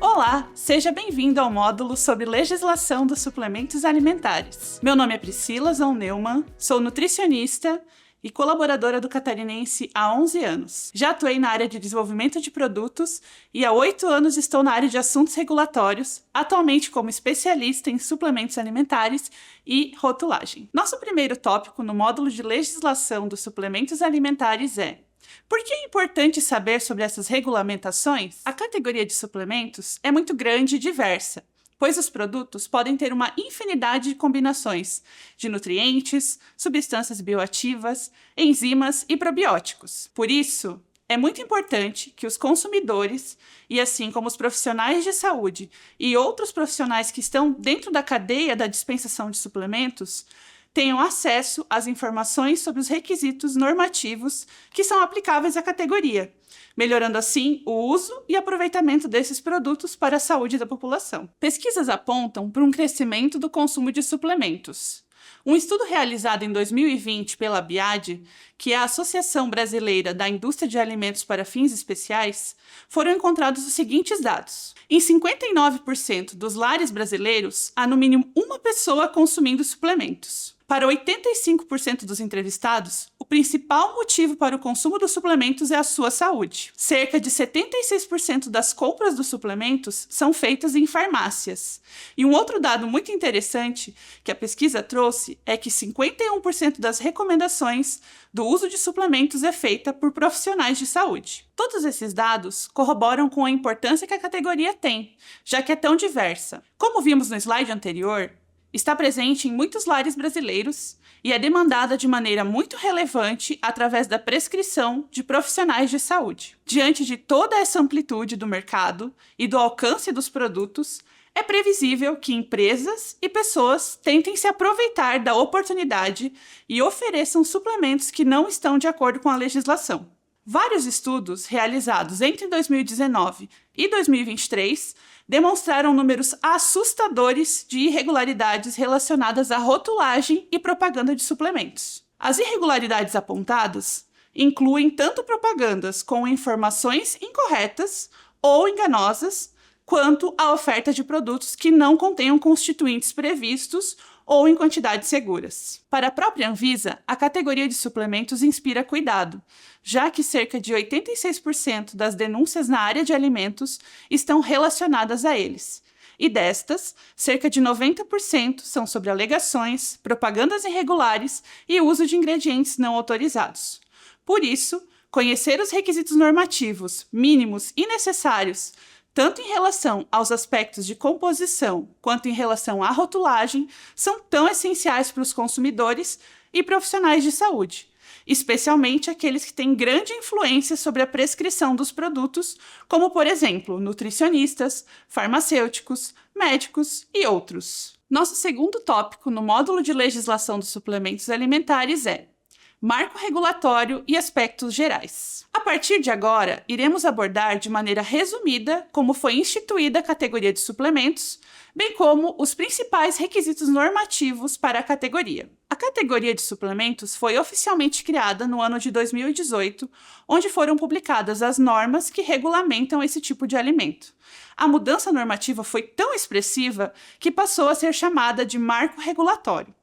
Olá, seja bem-vindo ao módulo sobre legislação dos suplementos alimentares. Meu nome é Priscila Zon Neumann, sou nutricionista e colaboradora do Catarinense há 11 anos. Já atuei na área de desenvolvimento de produtos e há 8 anos estou na área de assuntos regulatórios, atualmente como especialista em suplementos alimentares e rotulagem. Nosso primeiro tópico no módulo de legislação dos suplementos alimentares é: por que é importante saber sobre essas regulamentações? A categoria de suplementos é muito grande e diversa, pois os produtos podem ter uma infinidade de combinações de nutrientes, substâncias bioativas, enzimas e probióticos. Por isso, é muito importante que os consumidores, e assim como os profissionais de saúde e outros profissionais que estão dentro da cadeia da dispensação de suplementos, tenham acesso às informações sobre os requisitos normativos que são aplicáveis à categoria, melhorando assim o uso e aproveitamento desses produtos para a saúde da população. Pesquisas apontam para um crescimento do consumo de suplementos. Um estudo realizado em 2020 pela ABIAD, que é a Associação Brasileira da Indústria de Alimentos para Fins Especiais, foram encontrados os seguintes dados. Em 59% dos lares brasileiros, há no mínimo uma pessoa consumindo suplementos. Para 85% dos entrevistados, o principal motivo para o consumo dos suplementos é a sua saúde. Cerca de 76% das compras dos suplementos são feitas em farmácias. E um outro dado muito interessante que a pesquisa trouxe é que 51% das recomendações do uso de suplementos é feita por profissionais de saúde. Todos esses dados corroboram com a importância que a categoria tem, já que é tão diversa. Como vimos no slide anterior, está presente em muitos lares brasileiros e é demandada de maneira muito relevante através da prescrição de profissionais de saúde. Diante de toda essa amplitude do mercado e do alcance dos produtos, é previsível que empresas e pessoas tentem se aproveitar da oportunidade e ofereçam suplementos que não estão de acordo com a legislação. Vários estudos realizados entre 2019 e 2023 demonstraram números assustadores de irregularidades relacionadas à rotulagem e propaganda de suplementos. As irregularidades apontadas incluem tanto propagandas com informações incorretas ou enganosas, quanto a oferta de produtos que não contenham constituintes previstos ou em quantidades seguras. Para a própria Anvisa, a categoria de suplementos inspira cuidado, já que cerca de 86% das denúncias na área de alimentos estão relacionadas a eles. E destas, cerca de 90% são sobre alegações, propagandas irregulares e uso de ingredientes não autorizados. Por isso, conhecer os requisitos normativos mínimos e necessários tanto em relação aos aspectos de composição quanto em relação à rotulagem, são tão essenciais para os consumidores e profissionais de saúde, especialmente aqueles que têm grande influência sobre a prescrição dos produtos, como, por exemplo, nutricionistas, farmacêuticos, médicos e outros. Nosso segundo tópico no módulo de legislação dos suplementos alimentares é marco regulatório e aspectos gerais. A partir de agora, iremos abordar de maneira resumida como foi instituída a categoria de suplementos, bem como os principais requisitos normativos para a categoria. A categoria de suplementos foi oficialmente criada no ano de 2018, onde foram publicadas as normas que regulamentam esse tipo de alimento. A mudança normativa foi tão expressiva que passou a ser chamada de marco regulatório.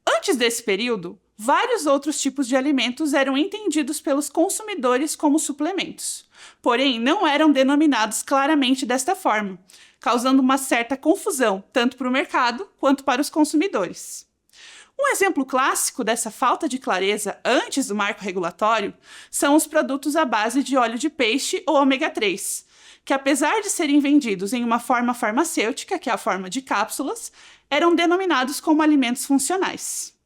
Antes desse período, vários outros tipos de alimentos eram entendidos pelos consumidores como suplementos, porém não eram denominados claramente desta forma, causando uma certa confusão tanto para o mercado quanto para os consumidores. Um exemplo clássico dessa falta de clareza antes do marco regulatório são os produtos à base de óleo de peixe ou ômega 3, que apesar de serem vendidos em uma forma farmacêutica, que é a forma de cápsulas, eram denominados como alimentos funcionais.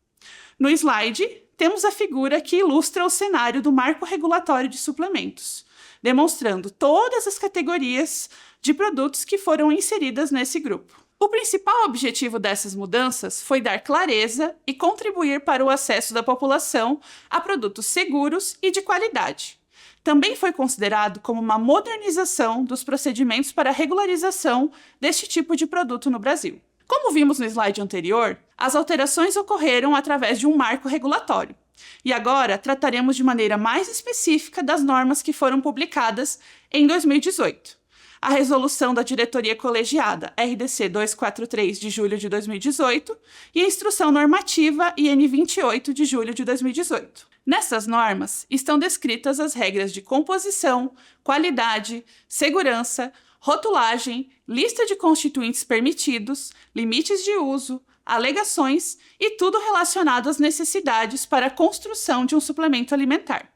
No slide, temos a figura que ilustra o cenário do marco regulatório de suplementos, demonstrando todas as categorias de produtos que foram inseridas nesse grupo. O principal objetivo dessas mudanças foi dar clareza e contribuir para o acesso da população a produtos seguros e de qualidade. Também foi considerado como uma modernização dos procedimentos para a regularização deste tipo de produto no Brasil. Como vimos no slide anterior, as alterações ocorreram através de um marco regulatório. E agora trataremos de maneira mais específica das normas que foram publicadas em 2018. a Resolução da Diretoria Colegiada RDC 243 de julho de 2018 e a Instrução Normativa IN 28 de julho de 2018. Nessas normas estão descritas as regras de composição, qualidade, segurança, rotulagem, lista de constituintes permitidos, limites de uso, alegações e tudo relacionado às necessidades para a construção de um suplemento alimentar.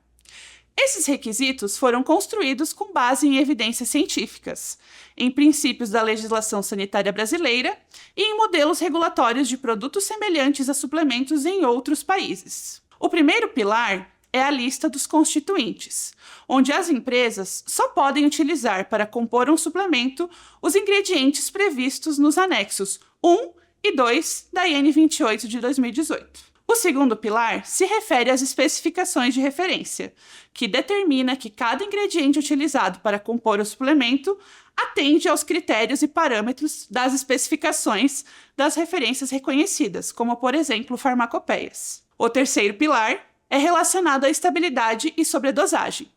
Esses requisitos foram construídos com base em evidências científicas, em princípios da legislação sanitária brasileira e em modelos regulatórios de produtos semelhantes a suplementos em outros países. O primeiro pilar é a lista dos constituintes, onde as empresas só podem utilizar para compor um suplemento os ingredientes previstos nos anexos 1 e 2 da IN 28 de 2018. O segundo pilar se refere às especificações de referência, que determina que cada ingrediente utilizado para compor o suplemento atende aos critérios e parâmetros das especificações das referências reconhecidas, como, por exemplo, farmacopeias. O terceiro pilar é relacionado à estabilidade e sobredosagem,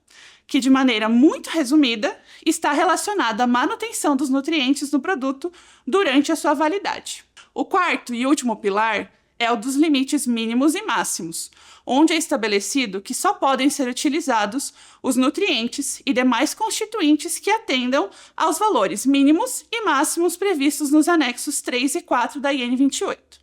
que, de maneira muito resumida, está relacionado à manutenção dos nutrientes no produto durante a sua validade. O quarto e último pilar é o dos limites mínimos e máximos, onde é estabelecido que só podem ser utilizados os nutrientes e demais constituintes que atendam aos valores mínimos e máximos previstos nos anexos 3 e 4 da IN 28.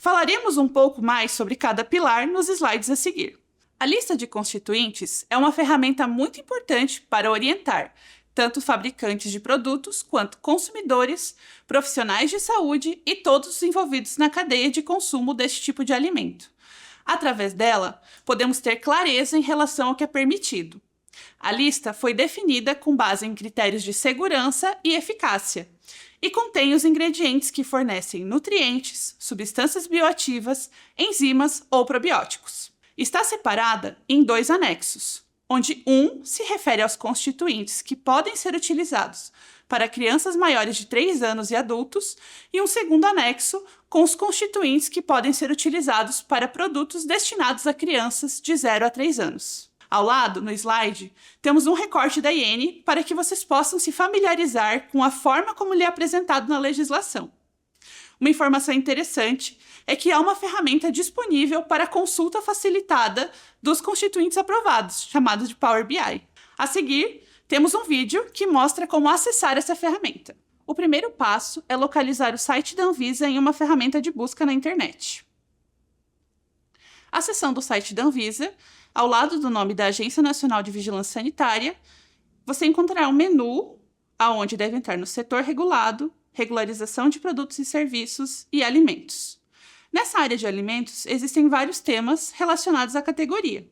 Falaremos um pouco mais sobre cada pilar nos slides a seguir. A lista de constituintes é uma ferramenta muito importante para orientar tanto fabricantes de produtos quanto consumidores, profissionais de saúde e todos os envolvidos na cadeia de consumo deste tipo de alimento. Através dela, podemos ter clareza em relação ao que é permitido. A lista foi definida com base em critérios de segurança e eficácia e contém os ingredientes que fornecem nutrientes, substâncias bioativas, enzimas ou probióticos. Está separada em 2 anexos, onde um se refere aos constituintes que podem ser utilizados para crianças maiores de 3 anos e adultos, e um segundo anexo com os constituintes que podem ser utilizados para produtos destinados a crianças de 0 a 3 anos. Ao lado, no slide, temos um recorte da IN para que vocês possam se familiarizar com a forma como lhe é apresentado na legislação. Uma informação interessante é que há uma ferramenta disponível para consulta facilitada dos constituintes aprovados, chamado de Power BI. A seguir, temos um vídeo que mostra como acessar essa ferramenta. O primeiro passo é localizar o site da Anvisa em uma ferramenta de busca na internet. Acessando o site da Anvisa, ao lado do nome da Agência Nacional de Vigilância Sanitária, você encontrará um menu onde deve entrar no setor regulado, regularização de produtos e serviços e alimentos. Nessa área de alimentos, existem vários temas relacionados à categoria.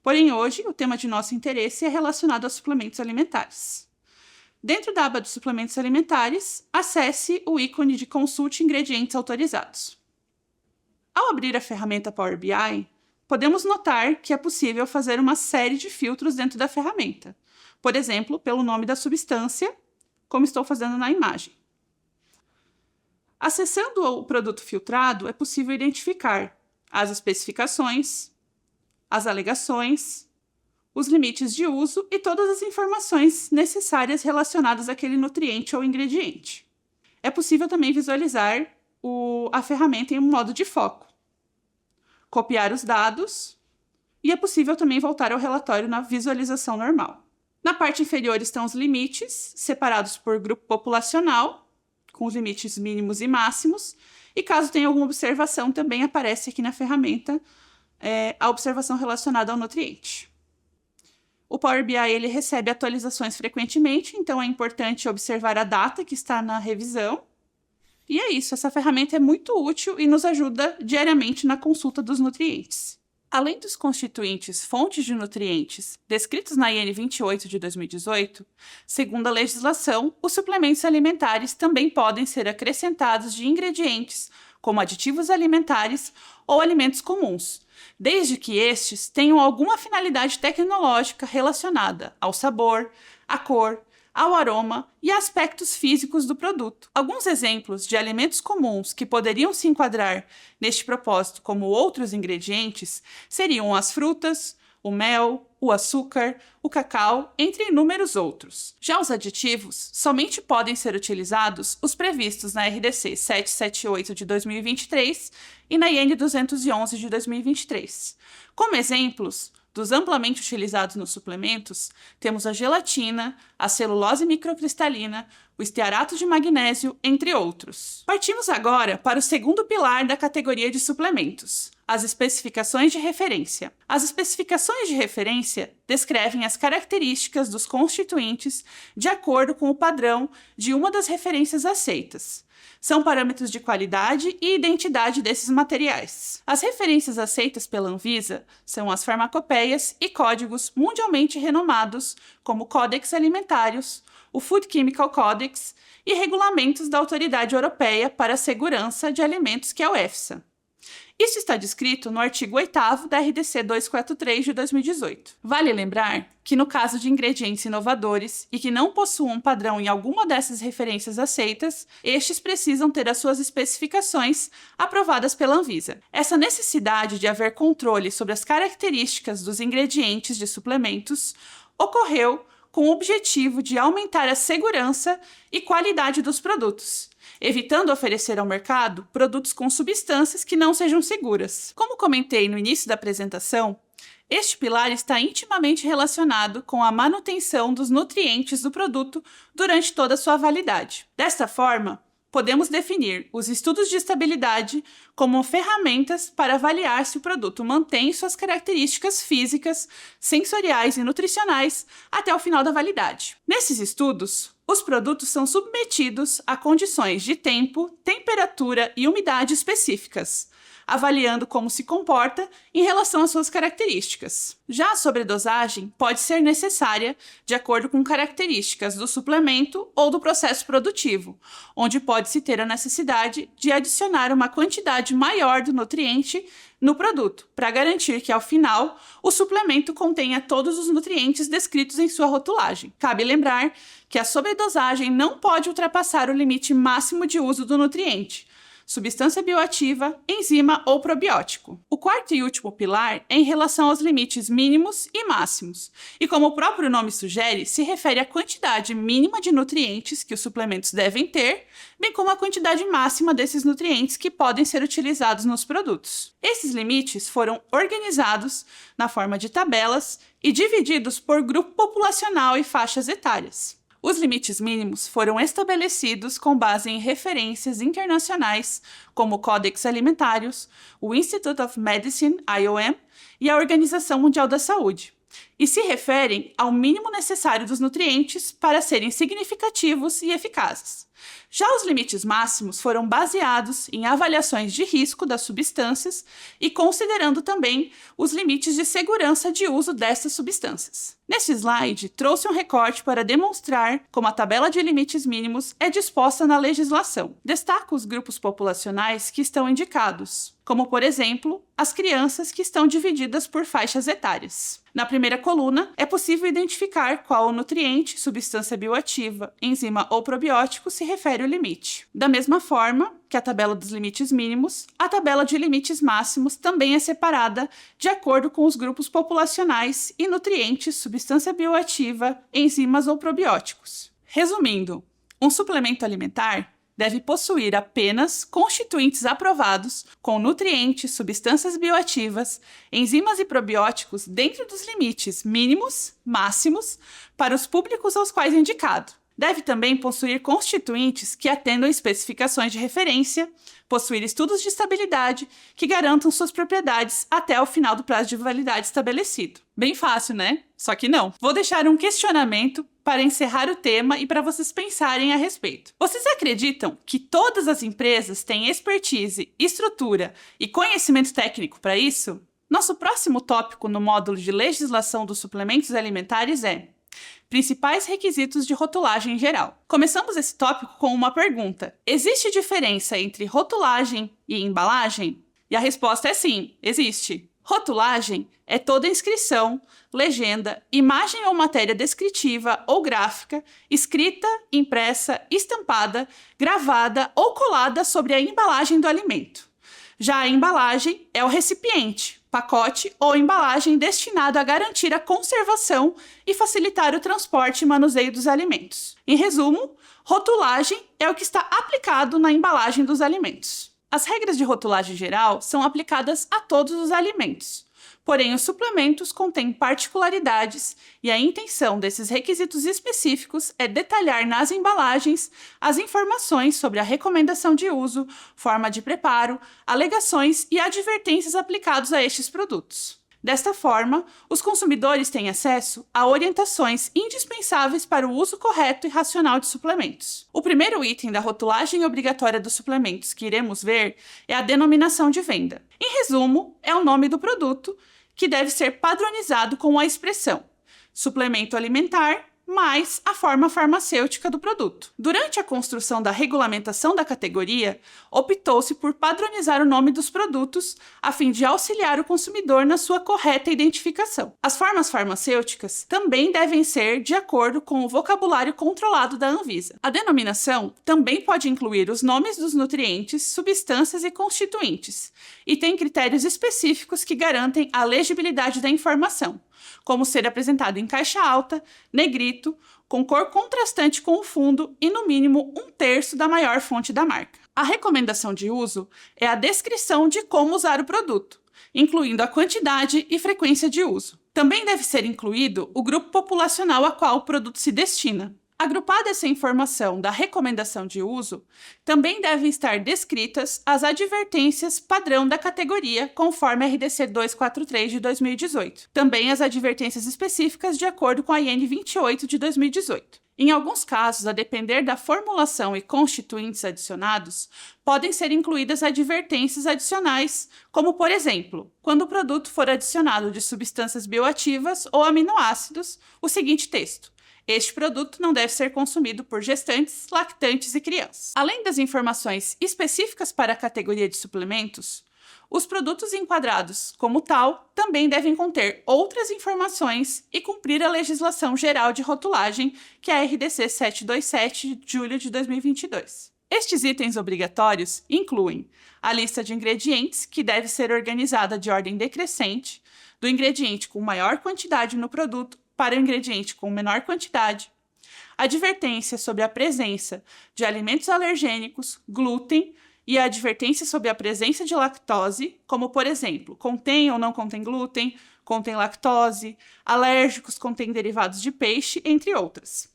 Porém, hoje, o tema de nosso interesse é relacionado aos suplementos alimentares. Dentro da aba de suplementos alimentares, acesse o ícone de Consulte ingredientes autorizados. Ao abrir a ferramenta Power BI, podemos notar que é possível fazer uma série de filtros dentro da ferramenta. Por exemplo, pelo nome da substância, como estou fazendo na imagem. Acessando o produto filtrado, é possível identificar as especificações, as alegações, os limites de uso e todas as informações necessárias relacionadas àquele nutriente ou ingrediente. É possível também visualizar a ferramenta em um modo de foco, copiar os dados e é possível também voltar ao relatório na visualização normal. Na parte inferior estão os limites, separados por grupo populacional, com os limites mínimos e máximos, e caso tenha alguma observação, também aparece aqui na ferramenta a observação relacionada ao nutriente. O Power BI ele recebe atualizações frequentemente, então é importante observar a data que está na revisão. E é isso, essa ferramenta é muito útil e nos ajuda diariamente na consulta dos nutrientes. Além dos constituintes fontes de nutrientes descritos na IN 28 de 2018, segundo a legislação, os suplementos alimentares também podem ser acrescentados de ingredientes como aditivos alimentares ou alimentos comuns, desde que estes tenham alguma finalidade tecnológica relacionada ao sabor, à cor, ao aroma e a aspectos físicos do produto. Alguns exemplos de alimentos comuns que poderiam se enquadrar neste propósito como outros ingredientes seriam as frutas, o mel, o açúcar, o cacau, entre inúmeros outros. Já os aditivos somente podem ser utilizados os previstos na RDC 778 de 2023 e na IN 211 de 2023. Como exemplos dos amplamente utilizados nos suplementos, temos a gelatina, a celulose microcristalina, o estearato de magnésio, entre outros. Partimos agora para o segundo pilar da categoria de suplementos, as especificações de referência. As especificações de referência descrevem as características dos constituintes de acordo com o padrão de uma das referências aceitas. São parâmetros de qualidade e identidade desses materiais. As referências aceitas pela Anvisa são as farmacopeias e códigos mundialmente renomados, como Codex Alimentários, o Food Chemical Codex e regulamentos da Autoridade Europeia para a Segurança de Alimentos, que é o EFSA. Isso está descrito no artigo 8º da RDC 243 de 2018. Vale lembrar que no caso de ingredientes inovadores e que não possuam padrão em alguma dessas referências aceitas, estes precisam ter as suas especificações aprovadas pela Anvisa. Essa necessidade de haver controle sobre as características dos ingredientes de suplementos ocorreu com o objetivo de aumentar a segurança e qualidade dos produtos, evitando oferecer ao mercado produtos com substâncias que não sejam seguras. Como comentei no início da apresentação, este pilar está intimamente relacionado com a manutenção dos nutrientes do produto durante toda a sua validade. Desta forma, podemos definir os estudos de estabilidade como ferramentas para avaliar se o produto mantém suas características físicas, sensoriais e nutricionais até o final da validade. Nesses estudos, os produtos são submetidos a condições de tempo, temperatura e umidade específicas, avaliando como se comporta em relação às suas características. Já a sobredosagem pode ser necessária de acordo com características do suplemento ou do processo produtivo, onde pode-se ter a necessidade de adicionar uma quantidade maior do nutriente no produto, para garantir que, ao final, o suplemento contenha todos os nutrientes descritos em sua rotulagem. Cabe lembrar que a sobredosagem não pode ultrapassar o limite máximo de uso do nutriente, substância bioativa, enzima ou probiótico. O quarto e último pilar é em relação aos limites mínimos e máximos, e como o próprio nome sugere, se refere à quantidade mínima de nutrientes que os suplementos devem ter, bem como a quantidade máxima desses nutrientes que podem ser utilizados nos produtos. Esses limites foram organizados na forma de tabelas e divididos por grupo populacional e faixas etárias. Os limites mínimos foram estabelecidos com base em referências internacionais como o Codex Alimentários, o Institute of Medicine, IOM, e a Organização Mundial da Saúde, e se referem ao mínimo necessário dos nutrientes para serem significativos e eficazes. Já os limites máximos foram baseados em avaliações de risco das substâncias e considerando também os limites de segurança de uso dessas substâncias. Neste slide, trouxe um recorte para demonstrar como a tabela de limites mínimos é disposta na legislação. Destaco os grupos populacionais que estão indicados, como, por exemplo, as crianças, que estão divididas por faixas etárias. Na primeira coluna, é possível identificar qual o nutriente, substância bioativa, enzima ou probiótico se refere ao limite. Da mesma forma que a tabela dos limites mínimos, a tabela de limites máximos também é separada de acordo com os grupos populacionais e nutrientes, substância bioativa, enzimas ou probióticos. Resumindo, um suplemento alimentar deve possuir apenas constituintes aprovados com nutrientes, substâncias bioativas, enzimas e probióticos dentro dos limites mínimos, máximos, para os públicos aos quais é indicado. Deve também possuir constituintes que atendam especificações de referência, possuir estudos de estabilidade que garantam suas propriedades até o final do prazo de validade estabelecido. Bem fácil, né? Só que não. Vou deixar um questionamento para encerrar o tema e para vocês pensarem a respeito. Vocês acreditam que todas as empresas têm expertise, estrutura e conhecimento técnico para isso? Nosso próximo tópico no módulo de legislação dos suplementos alimentares é principais requisitos de rotulagem geral. Começamos esse tópico com uma pergunta: existe diferença entre rotulagem e embalagem? E a resposta é sim, existe. Rotulagem é toda inscrição, legenda, imagem ou matéria descritiva ou gráfica, escrita, impressa, estampada, gravada ou colada sobre a embalagem do alimento. Já a embalagem é o recipiente, pacote ou embalagem destinado a garantir a conservação e facilitar o transporte e manuseio dos alimentos. Em resumo, rotulagem é o que está aplicado na embalagem dos alimentos. As regras de rotulagem geral são aplicadas a todos os alimentos, porém os suplementos contêm particularidades e a intenção desses requisitos específicos é detalhar nas embalagens as informações sobre a recomendação de uso, forma de preparo, alegações e advertências aplicados a estes produtos. Desta forma, os consumidores têm acesso a orientações indispensáveis para o uso correto e racional de suplementos. O primeiro item da rotulagem obrigatória dos suplementos que iremos ver é a denominação de venda. Em resumo, é o nome do produto, que deve ser padronizado com a expressão suplemento alimentar mais a forma farmacêutica do produto. Durante a construção da regulamentação da categoria, optou-se por padronizar o nome dos produtos a fim de auxiliar o consumidor na sua correta identificação. As formas farmacêuticas também devem ser de acordo com o vocabulário controlado da Anvisa. A denominação também pode incluir os nomes dos nutrientes, substâncias e constituintes, e tem critérios específicos que garantem a legibilidade da informação, como ser apresentado em caixa alta, negrito, com cor contrastante com o fundo e, no mínimo, 1/3 da maior fonte da marca. A recomendação de uso é a descrição de como usar o produto, incluindo a quantidade e frequência de uso. Também deve ser incluído o grupo populacional a qual o produto se destina. Agrupada essa informação da recomendação de uso, também devem estar descritas as advertências padrão da categoria, conforme a RDC 243 de 2018. Também as advertências específicas de acordo com a IN 28 de 2018. Em alguns casos, a depender da formulação e constituintes adicionados, podem ser incluídas advertências adicionais, como, por exemplo, quando o produto for adicionado de substâncias bioativas ou aminoácidos, o seguinte texto: este produto não deve ser consumido por gestantes, lactantes e crianças. Além das informações específicas para a categoria de suplementos, os produtos enquadrados como tal também devem conter outras informações e cumprir a legislação geral de rotulagem, que é a RDC 727 de julho de 2022. Estes itens obrigatórios incluem a lista de ingredientes, que deve ser organizada de ordem decrescente, do ingrediente com maior quantidade no produto para o ingrediente com menor quantidade, advertência sobre a presença de alimentos alergênicos, glúten e a advertência sobre a presença de lactose, como, por exemplo, contém ou não contém glúten, contém lactose, alérgicos, contém derivados de peixe, entre outras.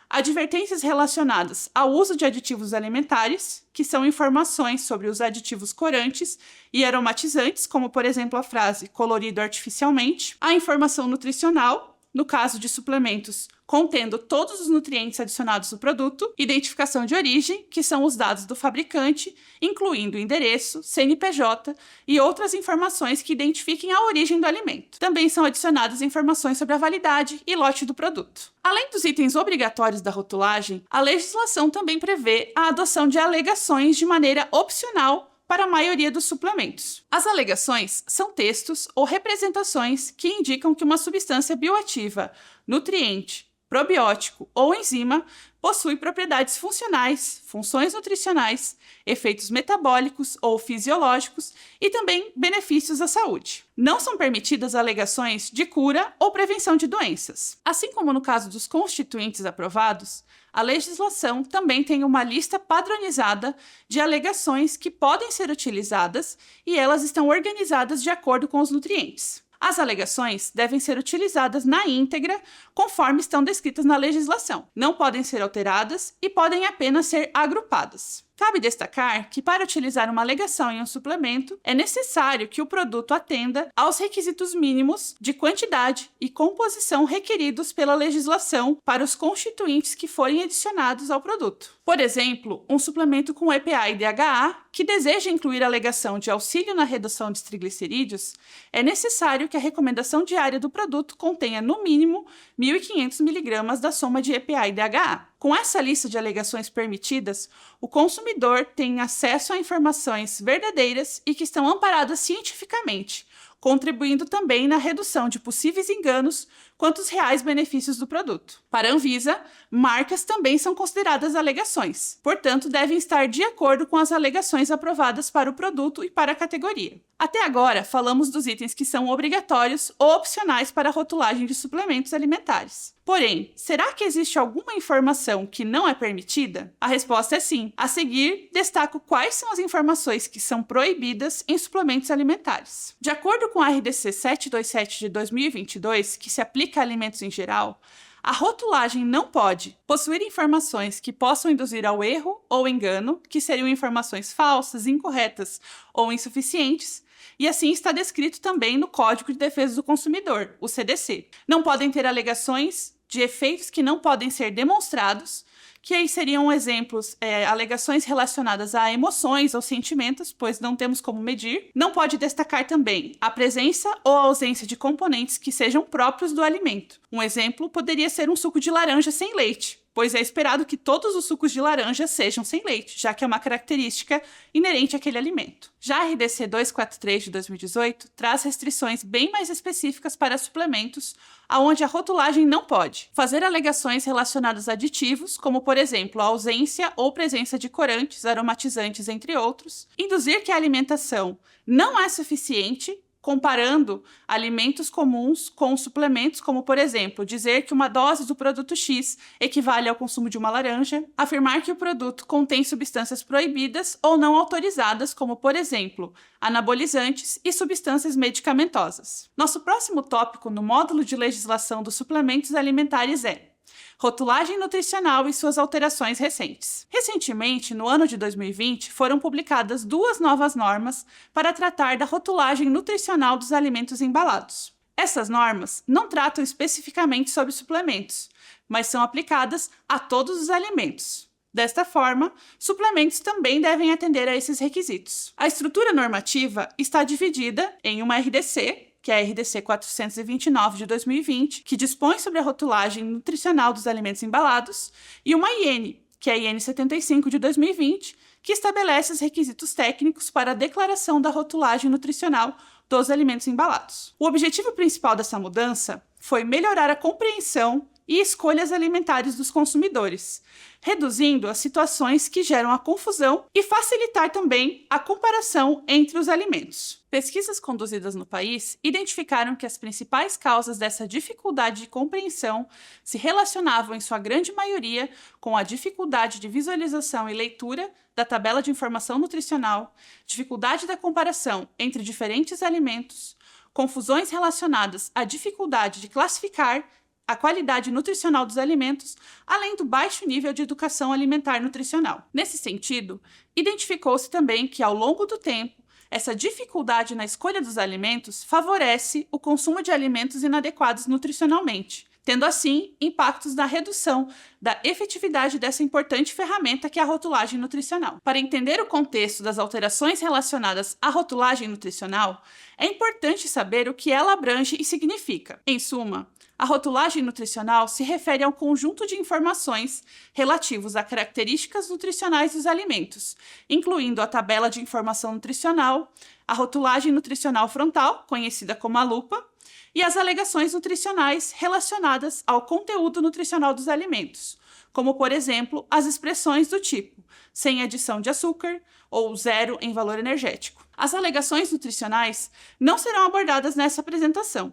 Advertências relacionadas ao uso de aditivos alimentares, que são informações sobre os aditivos corantes e aromatizantes, como, por exemplo, a frase colorido artificialmente. A informação nutricional, no caso de suplementos contendo todos os nutrientes adicionados no produto, identificação de origem, que são os dados do fabricante, incluindo o endereço, CNPJ e outras informações que identifiquem a origem do alimento. Também são adicionadas informações sobre a validade e lote do produto. Além dos itens obrigatórios da rotulagem, a legislação também prevê a adoção de alegações de maneira opcional para a maioria dos suplementos. As alegações são textos ou representações que indicam que uma substância bioativa, nutriente, probiótico ou enzima possui propriedades funcionais, funções nutricionais, efeitos metabólicos ou fisiológicos e também benefícios à saúde. Não são permitidas alegações de cura ou prevenção de doenças. Assim como no caso dos constituintes aprovados, a legislação também tem uma lista padronizada de alegações que podem ser utilizadas e elas estão organizadas de acordo com os nutrientes. As alegações devem ser utilizadas na íntegra, conforme estão descritas na legislação. Não podem ser alteradas e podem apenas ser agrupadas. Cabe destacar que, para utilizar uma alegação em um suplemento, é necessário que o produto atenda aos requisitos mínimos de quantidade e composição requeridos pela legislação para os constituintes que forem adicionados ao produto. Por exemplo, um suplemento com EPA e DHA que deseja incluir a alegação de auxílio na redução dos triglicerídeos, é necessário que a recomendação diária do produto contenha, no mínimo, 1.500 mg da soma de EPA e DHA. Com essa lista de alegações permitidas, o consumidor tem acesso a informações verdadeiras e que estão amparadas cientificamente, contribuindo também na redução de possíveis enganos quanto os reais benefícios do produto. Para a Anvisa, marcas também são consideradas alegações, portanto, devem estar de acordo com as alegações aprovadas para o produto e para a categoria. Até agora, falamos dos itens que são obrigatórios ou opcionais para a rotulagem de suplementos alimentares. Porém, será que existe alguma informação que não é permitida? A resposta é sim. A seguir, destaco quais são as informações que são proibidas em suplementos alimentares. De acordo com a RDC 727 de 2022, que se aplica a alimentos em geral, a rotulagem não pode possuir informações que possam induzir ao erro ou engano, que seriam informações falsas, incorretas ou insuficientes, e assim está descrito também no Código de Defesa do Consumidor, o CDC. Não podem ter alegações de efeitos que não podem ser demonstrados, que aí seriam exemplos, alegações relacionadas a emoções ou sentimentos, pois não temos como medir. Não pode destacar também a presença ou a ausência de componentes que sejam próprios do alimento. Um exemplo poderia ser um suco de laranja sem leite, pois é esperado que todos os sucos de laranja sejam sem leite, já que é uma característica inerente àquele alimento. Já a RDC 243 de 2018 traz restrições bem mais específicas para suplementos, onde a rotulagem não pode fazer alegações relacionadas a aditivos, como por exemplo a ausência ou presença de corantes, aromatizantes, entre outros, induzir que a alimentação não é suficiente, comparando alimentos comuns com suplementos, como, por exemplo, dizer que uma dose do produto X equivale ao consumo de uma laranja, afirmar que o produto contém substâncias proibidas ou não autorizadas, como, por exemplo, anabolizantes e substâncias medicamentosas. Nosso próximo tópico no módulo de legislação dos suplementos alimentares é rotulagem nutricional e suas alterações recentes. Recentemente, no ano de 2020, foram publicadas 2 novas normas para tratar da rotulagem nutricional dos alimentos embalados. Essas normas não tratam especificamente sobre suplementos, mas são aplicadas a todos os alimentos. Desta forma, suplementos também devem atender a esses requisitos. A estrutura normativa está dividida em uma RDC, que é a RDC 429 de 2020, que dispõe sobre a rotulagem nutricional dos alimentos embalados, e uma IN, que é a IN 75 de 2020, que estabelece os requisitos técnicos para a declaração da rotulagem nutricional dos alimentos embalados. O objetivo principal dessa mudança foi melhorar a compreensão e escolhas alimentares dos consumidores, reduzindo as situações que geram a confusão e facilitar também a comparação entre os alimentos. Pesquisas conduzidas no país identificaram que as principais causas dessa dificuldade de compreensão se relacionavam, em sua grande maioria, com a dificuldade de visualização e leitura da tabela de informação nutricional, dificuldade da comparação entre diferentes alimentos, confusões relacionadas à dificuldade de classificar a qualidade nutricional dos alimentos, além do baixo nível de educação alimentar nutricional. Nesse sentido, identificou-se também que, ao longo do tempo, essa dificuldade na escolha dos alimentos favorece o consumo de alimentos inadequados nutricionalmente, tendo assim impactos na redução da efetividade dessa importante ferramenta que é a rotulagem nutricional. Para entender o contexto das alterações relacionadas à rotulagem nutricional, é importante saber o que ela abrange e significa. Em suma, a rotulagem nutricional se refere ao conjunto de informações relativos a características nutricionais dos alimentos, incluindo a tabela de informação nutricional, a rotulagem nutricional frontal, conhecida como a lupa, e as alegações nutricionais relacionadas ao conteúdo nutricional dos alimentos, como, por exemplo, as expressões do tipo sem adição de açúcar ou zero em valor energético. As alegações nutricionais não serão abordadas nessa apresentação,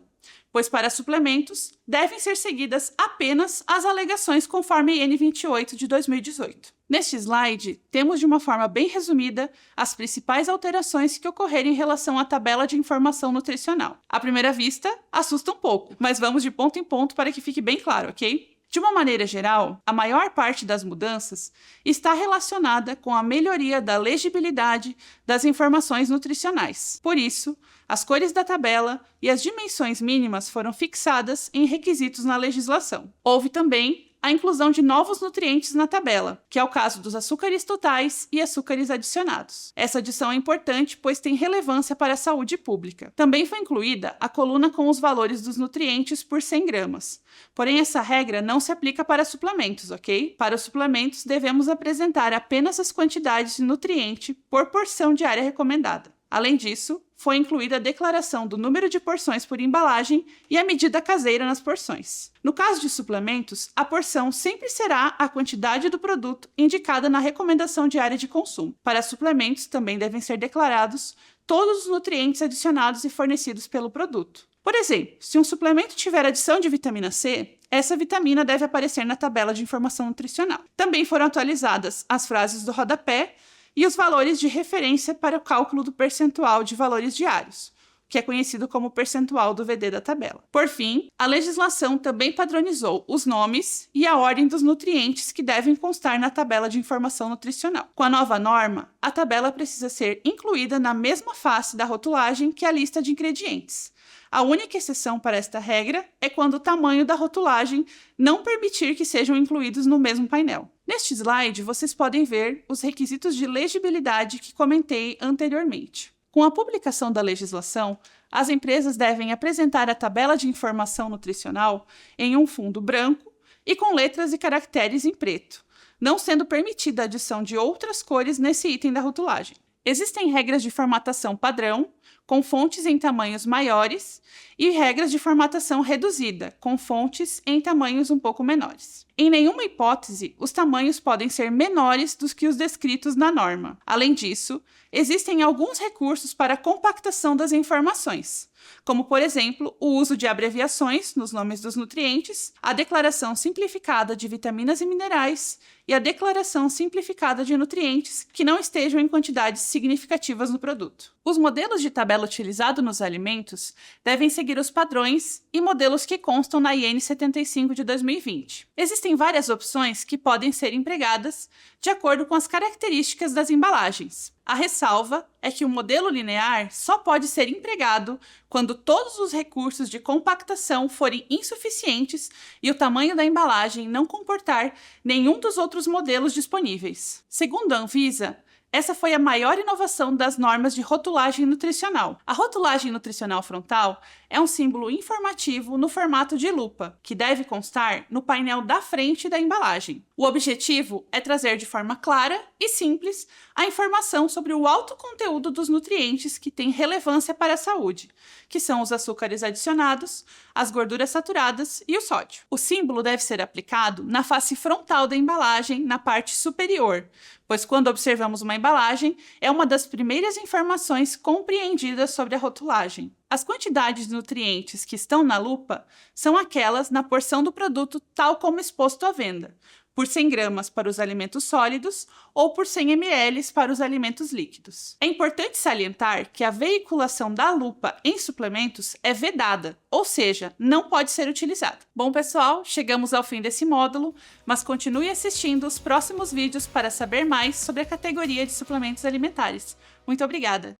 pois para suplementos devem ser seguidas apenas as alegações conforme a IN 28 de 2018. Neste slide, temos de uma forma bem resumida as principais alterações que ocorreram em relação à tabela de informação nutricional. À primeira vista, assusta um pouco, mas vamos de ponto em ponto para que fique bem claro, ok? De uma maneira geral, a maior parte das mudanças está relacionada com a melhoria da legibilidade das informações nutricionais. Por isso, as cores da tabela e as dimensões mínimas foram fixadas em requisitos na legislação. Houve também a inclusão de novos nutrientes na tabela, que é o caso dos açúcares totais e açúcares adicionados. Essa adição é importante, pois tem relevância para a saúde pública. Também foi incluída a coluna com os valores dos nutrientes por 100 gramas. Porém, essa regra não se aplica para suplementos, ok? Para os suplementos, devemos apresentar apenas as quantidades de nutriente por porção diária recomendada. Além disso, foi incluída a declaração do número de porções por embalagem e a medida caseira nas porções. No caso de suplementos, a porção sempre será a quantidade do produto indicada na recomendação diária de consumo. Para suplementos, também devem ser declarados todos os nutrientes adicionados e fornecidos pelo produto. Por exemplo, se um suplemento tiver adição de vitamina C, essa vitamina deve aparecer na tabela de informação nutricional. Também foram atualizadas as frases do rodapé e os valores de referência para o cálculo do percentual de valores diários, que é conhecido como percentual do VD da tabela. Por fim, a legislação também padronizou os nomes e a ordem dos nutrientes que devem constar na tabela de informação nutricional. Com a nova norma, a tabela precisa ser incluída na mesma face da rotulagem que a lista de ingredientes. A única exceção para esta regra é quando o tamanho da rotulagem não permitir que sejam incluídos no mesmo painel. Neste slide, vocês podem ver os requisitos de legibilidade que comentei anteriormente. Com a publicação da legislação, as empresas devem apresentar a tabela de informação nutricional em um fundo branco e com letras e caracteres em preto, não sendo permitida a adição de outras cores nesse item da rotulagem. Existem regras de formatação padrão, com fontes em tamanhos maiores, e regras de formatação reduzida, com fontes em tamanhos um pouco menores. Em nenhuma hipótese, os tamanhos podem ser menores dos que os descritos na norma. Além disso, existem alguns recursos para a compactação das informações, como, por exemplo, o uso de abreviações nos nomes dos nutrientes, a declaração simplificada de vitaminas e minerais e a declaração simplificada de nutrientes que não estejam em quantidades significativas no produto. Os modelos de tabela utilizados nos alimentos devem seguir os padrões e modelos que constam na IN 75 de 2020. Existem várias opções que podem ser empregadas de acordo com as características das embalagens. A ressalva é que o modelo linear só pode ser empregado quando todos os recursos de compactação forem insuficientes e o tamanho da embalagem não comportar nenhum dos outros modelos disponíveis. Segundo a Anvisa, essa foi a maior inovação das normas de rotulagem nutricional. A rotulagem nutricional frontal é um símbolo informativo no formato de lupa, que deve constar no painel da frente da embalagem. O objetivo é trazer de forma clara e simples a informação sobre o alto conteúdo dos nutrientes que têm relevância para a saúde, que são os açúcares adicionados, as gorduras saturadas e o sódio. O símbolo deve ser aplicado na face frontal da embalagem, na parte superior, pois quando observamos uma embalagem, é uma das primeiras informações compreendidas sobre a rotulagem. As quantidades de nutrientes que estão na lupa são aquelas na porção do produto tal como exposto à venda, por 100 gramas para os alimentos sólidos ou por 100 ml para os alimentos líquidos. É importante salientar que a veiculação da lupa em suplementos é vedada, ou seja, não pode ser utilizada. Bom, pessoal, chegamos ao fim desse módulo, mas continue assistindo os próximos vídeos para saber mais sobre a categoria de suplementos alimentares. Muito obrigada!